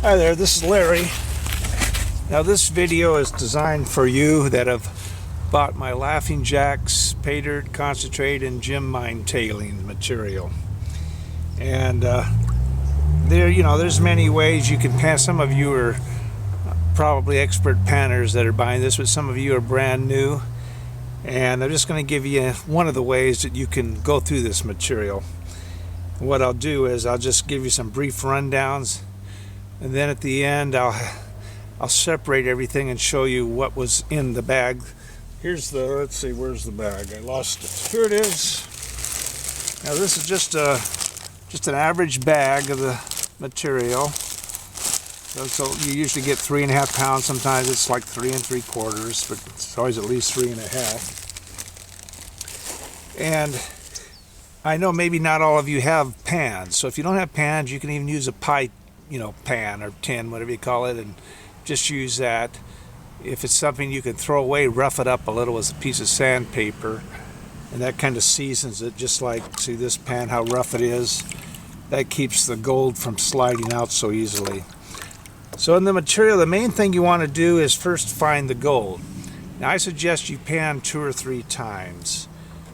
Hi there, this is Larry. Now this video is designed for you that have bought my Laughing Jacks, Paydirt, Concentrate, and Gem Mine Tailings material. And there's many ways you can pan. Some of you are probably expert panners that are buying this, but some of you are brand new. And I'm just going to give you one of the ways that you can go through this material. What I'll do is I'll just give you some brief rundowns, and then at the end I'll separate everything and show you what was in the bag. Here's the, let's see, where's the bag? I lost it. Here it is. Now this is just an average bag of the material. So you usually get 3.5 pounds. Sometimes it's like 3 3/4, but it's always at least 3.5. And I know maybe not all of you have pans, so if you don't have pans, you can even use a pie, pan or tin, whatever you call it, and just use that. If it's something you can throw away, rough it up a little with a piece of sandpaper, and that kind of seasons it. Just like, see this pan, how rough it is? That keeps the gold from sliding out so easily. So in the material, the main thing you want to do is first find the gold. Now I suggest you pan 2 or 3 times.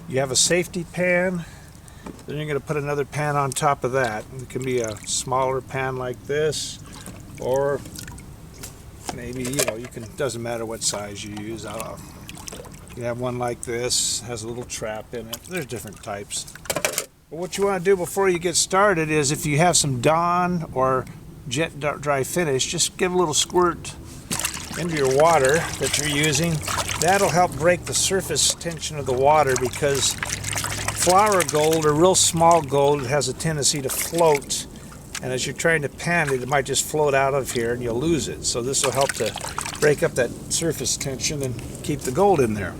You have a safety pan, then you're going to put another pan on top of that. It can be a smaller pan like this, or maybe, you can, doesn't matter what size you use. You have one like this, has a little trap in it. There's different types. But what you want to do before you get started is, if you have some Dawn or Jet Dry Finish, just give a little squirt into your water that you're using. That'll help break the surface tension of the water, because flour gold, or real small gold, has a tendency to float, and as you're trying to pan it, it might just float out of here and you'll lose it. So this will help to break up that surface tension and keep the gold in there.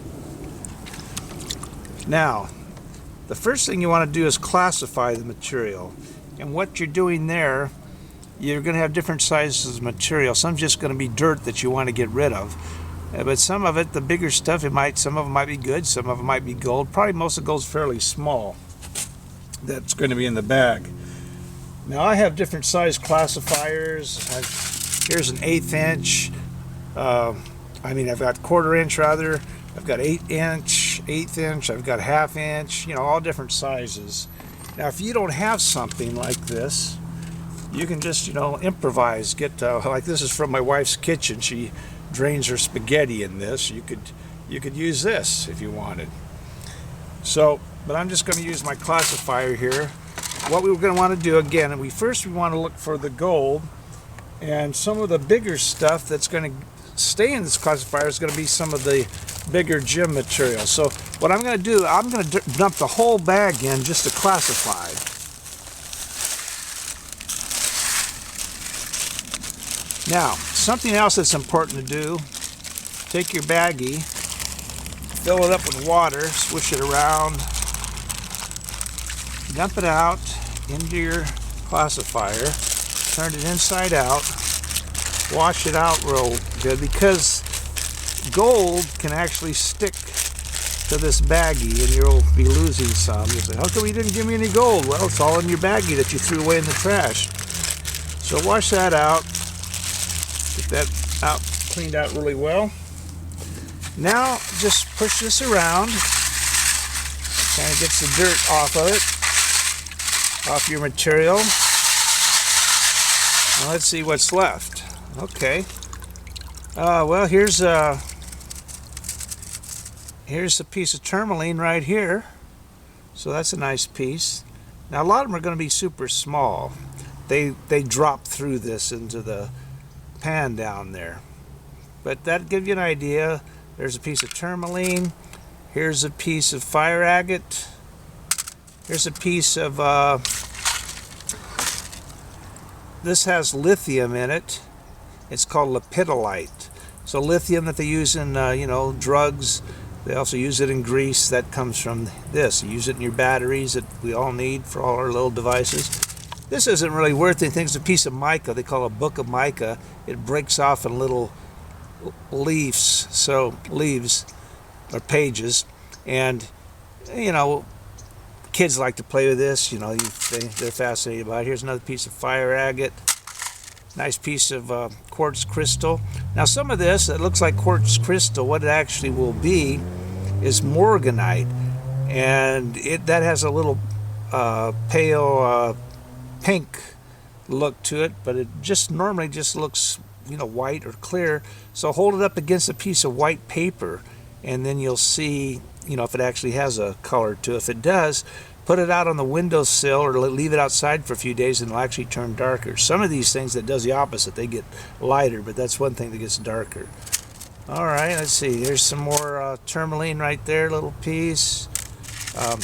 Now, the first thing you want to do is classify the material. And what you're doing there, you're going to have different sizes of material. Some's just going to be dirt that you want to get rid of. But some of it, the bigger stuff, some of them might be good, some of them might be gold. Probably most of the gold's fairly small. That's going to be in the bag. Now I have different size classifiers. Here's an 1/8 inch. I've got 1/4 inch rather. I've got 8 inch, 1/8 inch. I've got 1/2 inch. All different sizes. Now if you don't have something like this, you can just improvise. Get like this is from my wife's kitchen. She drains her spaghetti in this. You could use this if you wanted. So, but I'm just going to use my classifier here. What we're going to want to do again, we want to look for the gold, and some of the bigger stuff that's going to stay in this classifier is going to be some of the bigger gem material. So what I'm going to do, I'm going to dump the whole bag in just to classify. Now, something else that's important to do, take your baggie, fill it up with water, swish it around, dump it out into your classifier, turn it inside out, wash it out real good, because gold can actually stick to this baggie and you'll be losing some. You say, how come you didn't give me any gold? Well, it's all in your baggie that you threw away in the trash. So wash that out. Get that out, cleaned out really well. Now just push this around, kind of gets the dirt off of it, off your material. Now let's see what's left. Okay. Well, here's a piece of tourmaline right here. So that's a nice piece. Now a lot of them are going to be super small. They drop through this into the pan down there, but that gives you an idea. There's a piece of tourmaline. Here's a piece of fire agate. Here's a piece of this has lithium in it. It's called lepidolite. So lithium that they use in drugs. They also use it in grease. That comes from this. You use it in your batteries that we all need for all our little devices. This isn't really worth anything. It's a piece of mica. They call it a book of mica. It breaks off in little leaves, so leaves or pages, and kids like to play with this. They're fascinated by it. Here's another piece of fire agate. Nice piece of quartz crystal. Now some of this, it looks like quartz crystal. What it actually will be is morganite, and that has a little pale pink look to it, but it just normally just looks, you know, white or clear. So hold it up against a piece of white paper, and then you'll see, you know, if it actually has a color to it. If it does, put it out on the windowsill or leave it outside for a few days and it'll actually turn darker. Some of these things, that does the opposite. They get lighter, but that's one thing that gets darker. All right, let's see. Here's some more tourmaline right there, little piece.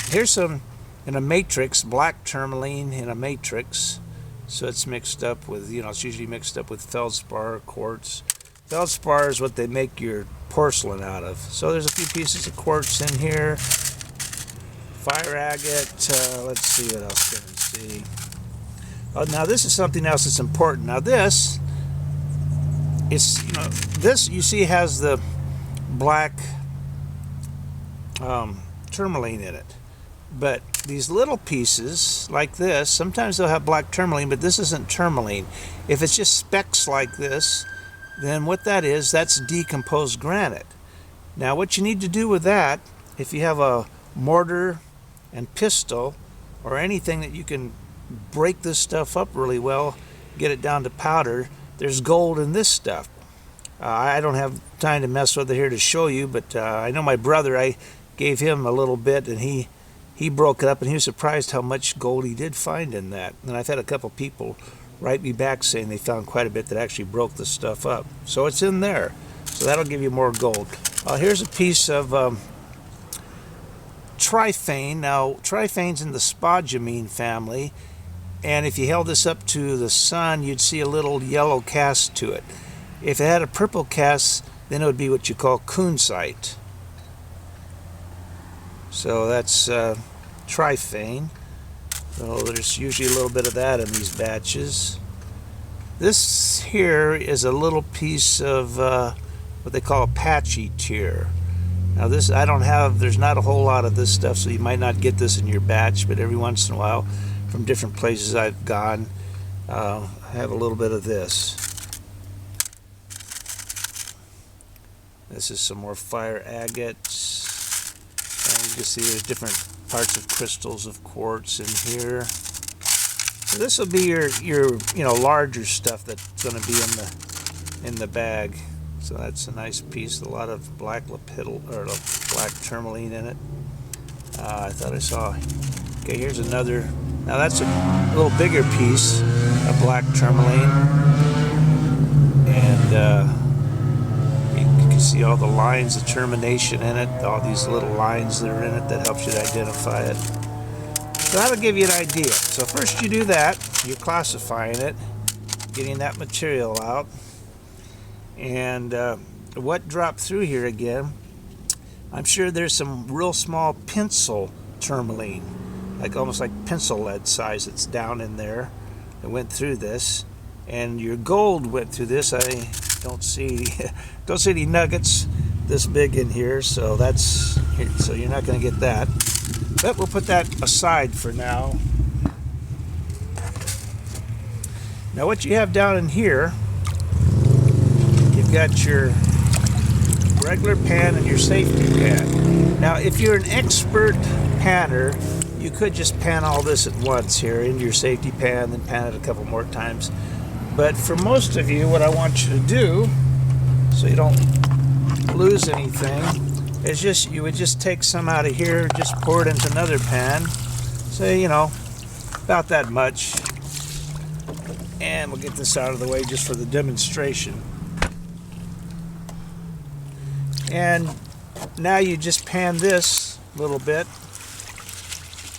Here's some in a matrix, black tourmaline in a matrix. So it's mixed up with, you know, it's usually mixed up with feldspar or quartz. Feldspar is what they make your porcelain out of. So there's a few pieces of quartz in here. Fire agate. Let's see what else can we see. Oh, now this is something else that's important. Now this is, you know, this you see has the black tourmaline in it. But these little pieces like this, sometimes they'll have black tourmaline, but this isn't tourmaline. If it's just specks like this, then what that is, that's decomposed granite. Now what you need to do with that, if you have a mortar and pestle or anything that you can break this stuff up really well, get it down to powder, there's gold in this stuff. I don't have time to mess with it here to show you, but I know my brother, I gave him a little bit, and he broke it up, and he was surprised how much gold he did find in that. And I've had a couple people write me back saying they found quite a bit that actually broke the stuff up. So it's in there. So that'll give you more gold. Here's a piece of trifane. Now, trifane's in the spodumene family, and if you held this up to the sun, you'd see a little yellow cast to it. If it had a purple cast, then it would be what you call kunzite. So that's trifane. So there's usually a little bit of that in these batches. This here is a little piece of what they call Apache tier. Now this, I don't have, there's not a whole lot of this stuff, so you might not get this in your batch, but every once in a while from different places I've gone, I have a little bit of this. This is some more fire agates. And you can see there's different parts of crystals of quartz in here. So this will be your you know, larger stuff that's going to be in the bag. So that's a nice piece. A lot of black lapidol or black tourmaline in it. I thought I saw. Okay, here's another. Now that's a little bigger piece of black tourmaline, and you can see all the lines of termination in it. All these little lines that are in it that helps you to identify it. So that'll give you an idea. So first you do that. You're classifying it, getting that material out. And what dropped through here again, I'm sure there's some real small pencil tourmaline, like almost like pencil lead size, that's down in there that went through this. And your gold went through this. I don't see any nuggets this big in here, so that's here, so you're not going to get that. But we'll put that aside for now. Now what you have down in here, you've got your regular pan and your safety pan. Now if you're an expert panner, you could just pan all this at once here into your safety pan, then pan it a couple more times. But for most of you, what I want you to do, so you don't lose anything, is just, you would just take some out of here, just pour it into another pan, say, you know, about that much. And we'll get this out of the way just for the demonstration. And now you just pan this a little bit.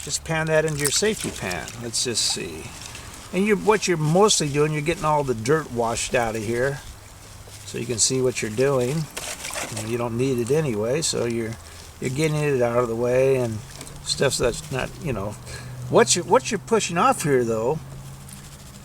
Just pan that into your safety pan. Let's just see. And what you're mostly doing, you're getting all the dirt washed out of here, so you can see what you're doing. And you don't need it anyway, so you're getting it out of the way, and stuff that's not, you know. What you're pushing off here though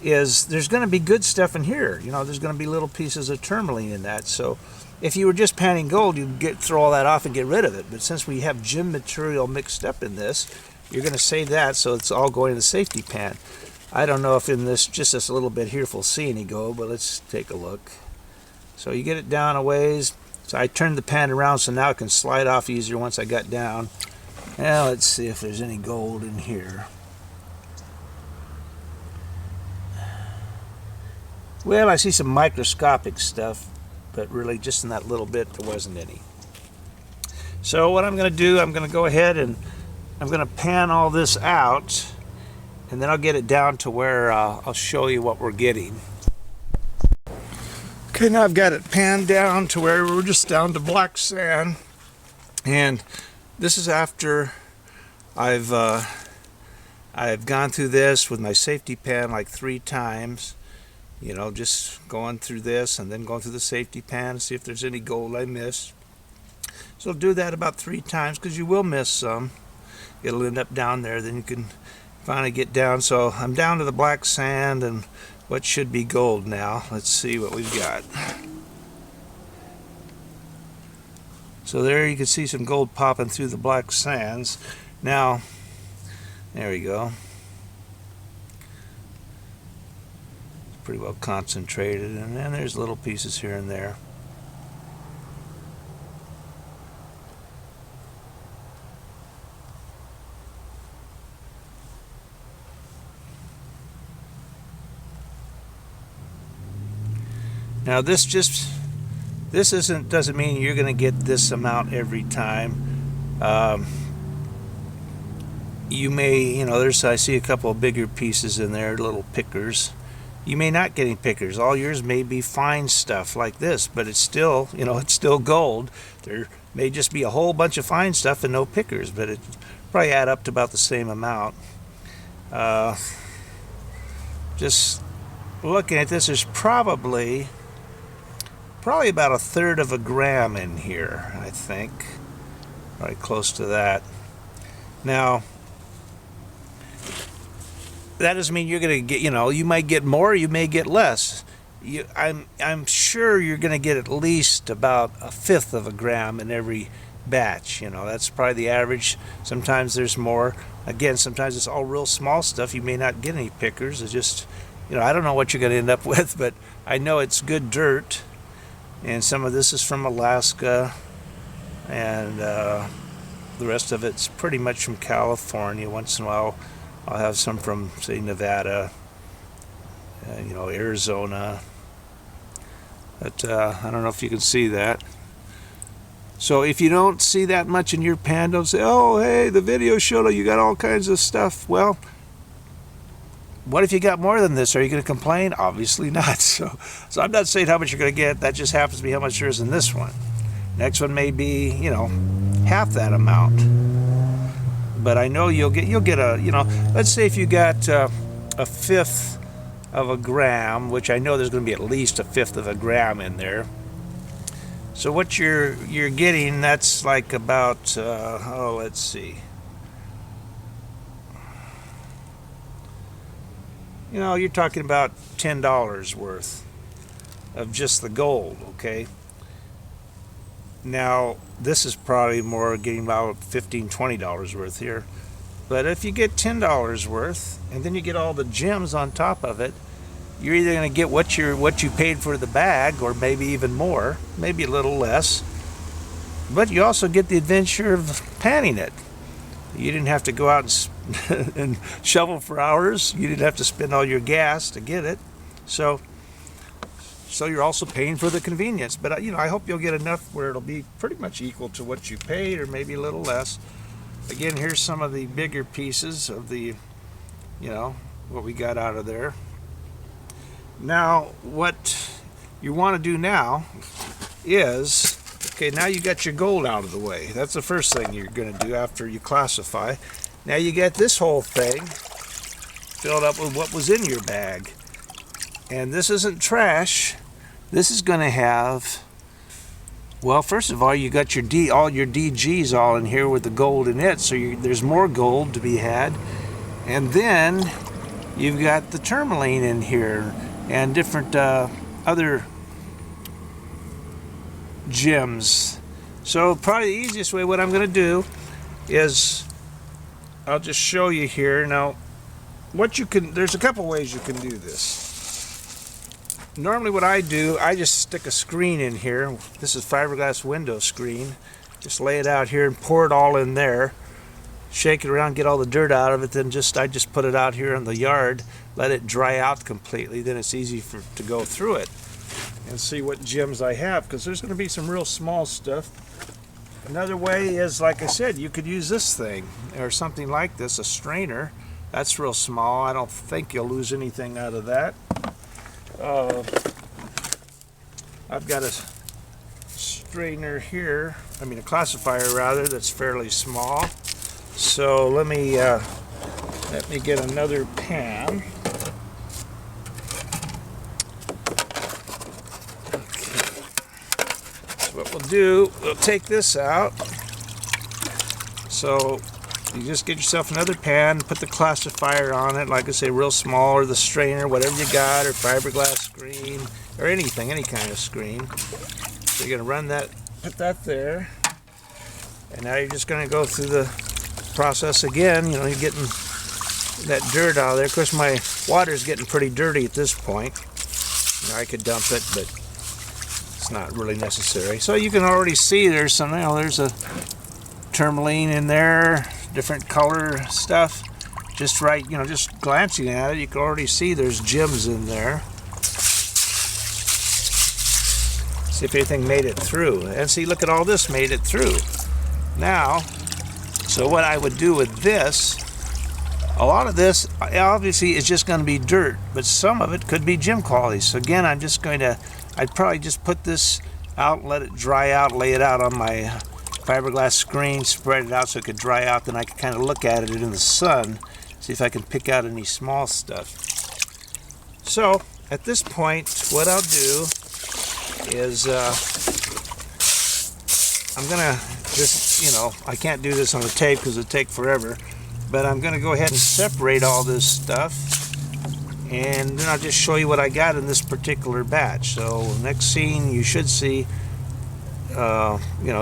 is there's going to be good stuff in here. You know, there's going to be little pieces of tourmaline in that. So if you were just panning gold, you'd throw all that off and get rid of it. But since we have gem material mixed up in this, you're going to save that, so it's all going in the safety pan. I don't know if in this, just this little bit here, if we'll see any gold, but let's take a look. So you get it down a ways. So I turned the pan around so now it can slide off easier once I got down. Now let's see if there's any gold in here. Well, I see some microscopic stuff, but really just in that little bit there wasn't any. So what I'm going to do, I'm going to go ahead and I'm going to pan all this out, and then I'll get it down to where I'll show you what we're getting. Okay, now I've got it panned down to where we're just down to black sand, and this is after I've gone through this with my safety pan like 3 times. You know, just going through this and then going through the safety pan and see if there's any gold I missed. So do that about 3 times because you will miss some. It'll end up down there, then you can finally get down. So I'm down to the black sand and what should be gold now. Let's see what we've got. So there you can see some gold popping through the black sands. Now, there we go. Pretty well concentrated, and then there's little pieces here and there. Now this doesn't mean you're going to get this amount every time. You may, you know, I see a couple of bigger pieces in there, little pickers. You may not get any pickers. All yours may be fine stuff like this, but it's still, you know, it's still gold. There may just be a whole bunch of fine stuff and no pickers, but it probably add up to about the same amount. Just looking at this, there's probably about 1/3 of a gram in here, I think. Probably close to that. Now, that doesn't mean you're going to get, you know, you might get more, you may get less. I'm sure you're going to get at least about 1/5 of a gram in every batch. You know, that's probably the average. Sometimes there's more. Again, sometimes it's all real small stuff. You may not get any pickers. It's just, you know, I don't know what you're going to end up with, but I know it's good dirt. And some of this is from Alaska, and the rest of it's pretty much from California. Once in a while I'll have some from, say, Nevada, you know, Arizona. But I don't know if you can see that. So if you don't see that much in your pan, don't say, oh, hey, the video showed you got all kinds of stuff. Well, what if you got more than this? Are you going to complain? Obviously not. So I'm not saying how much you're going to get. That just happens to be how much there is in this one. Next one may be, you know, half that amount. But I know you'll get a, you know, let's say if you got a 1/5 of a gram, which I know there's going to be at least a 1/5 of a gram in there. So what you're getting, that's like about, oh, let's see. You know, you're talking about $10 worth of just the gold, okay? Now, this is probably more getting about $15, $20 worth here. But if you get $10 worth, and then you get all the gems on top of it, you're either going to get what you paid for the bag, or maybe even more, maybe a little less. But you also get the adventure of panning it. You didn't have to go out and shovel for hours. You didn't have to spend all your gas to get it. So you're also paying for the convenience. But you know, I hope you'll get enough where it'll be pretty much equal to what you paid, or maybe a little less. Again, here's some of the bigger pieces of the, you know, what we got out of there. Now, what you want to do now is, okay, now you got your gold out of the way. That's the first thing you're going to do after you classify. Now you get this whole thing filled up with what was in your bag. And this isn't trash. This is going to have, well, first of all, you got your all your DGs all in here with the gold in it, so there's more gold to be had. And then you've got the tourmaline in here and different other gems. So probably the easiest way, what I'm going to do is I'll just show you here. Now there's a couple ways you can do this. Normally what I do, I just stick a screen in here. This is fiberglass window screen. Just lay it out here and pour it all in there. Shake it around, get all the dirt out of it, then I just put it out here in the yard, let it dry out completely, then it's easy to go through it and see what gems I have, because there's going to be some real small stuff. Another way is, like I said, you could use this thing or something like this, a strainer. That's real small. I don't think you'll lose anything out of that. I've got a strainer here, a classifier rather, that's fairly small. So let me get another pan. Okay. So what we'll do, we'll take this out. So you just get yourself another pan, put the classifier on it, like I say, real small, or the strainer, whatever you got, or fiberglass screen, or anything, any kind of screen. So you're going to run that, put that there, and now you're just going to go through the process again. You're getting that dirt out of there. Of course, my water's getting pretty dirty at this point. I could dump it, but it's not really necessary. So you can already see there's some, there's a tourmaline in there, different color stuff. Just right, just glancing at it, you can already see there's gems in there. See if anything made it through. And see, look at all this made it through. Now, so what I would do with this, a lot of this obviously is just going to be dirt, but some of it could be gem quality. So again, I'd probably just put this out, let it dry out, lay it out on my fiberglass screen, spread it out so it could dry out, then I could kind of look at it in the sun, see if I can pick out any small stuff. So at this point, what I'll do is I'm gonna just, I can't do this on the tape because it'll take forever, but I'm gonna go ahead and separate all this stuff, and then I'll just show you what I got in this particular batch. So next scene, you should see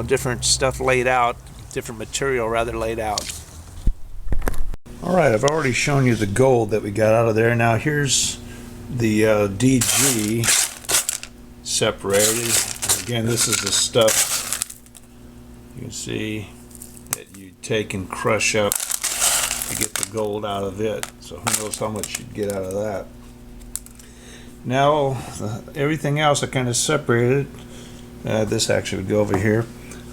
different stuff laid out, different material rather laid out. All right, I've already shown you the gold that we got out of there. Now here's the DG separated. Again, this is the stuff you can see that you take and crush up to get the gold out of it. So who knows how much you'd get out of that. Now everything else I kind of separated. This actually would go over here.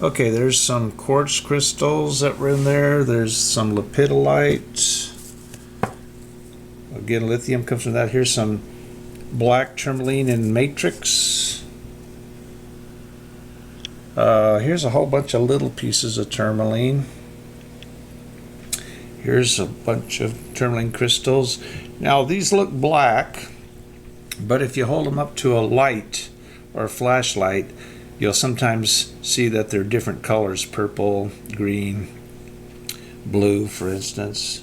Okay, there's some quartz crystals that were in there. There's some lepidolite. Again, lithium comes from that. Here's some black tourmaline and matrix. Here's a whole bunch of little pieces of tourmaline. Here's a bunch of tourmaline crystals. Now these look black, but if you hold them up to a light or a flashlight, you'll sometimes see that they're different colors, purple, green, blue, for instance.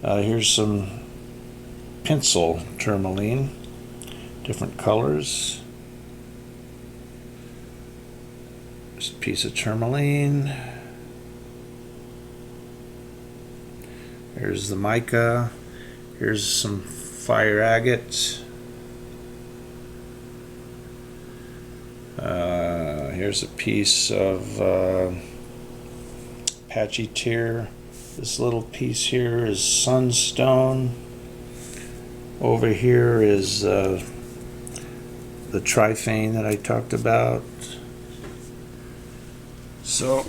Here's some pencil tourmaline, different colors. There's a piece of tourmaline. Here's the mica. Here's some fire agate. Here's a piece of patchy tear. This little piece here is sunstone. Over here is the tryphane that I talked about. So,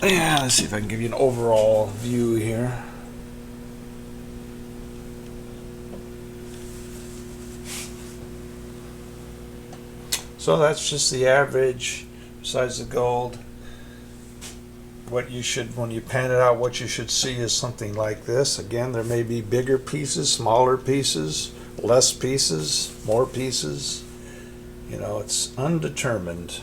yeah, let's see if I can give you an overall view here. So that's just the average, besides the gold. What you should, when you pan it out, what you should see is something like this. Again, there may be bigger pieces, smaller pieces, less pieces, more pieces. It's undetermined.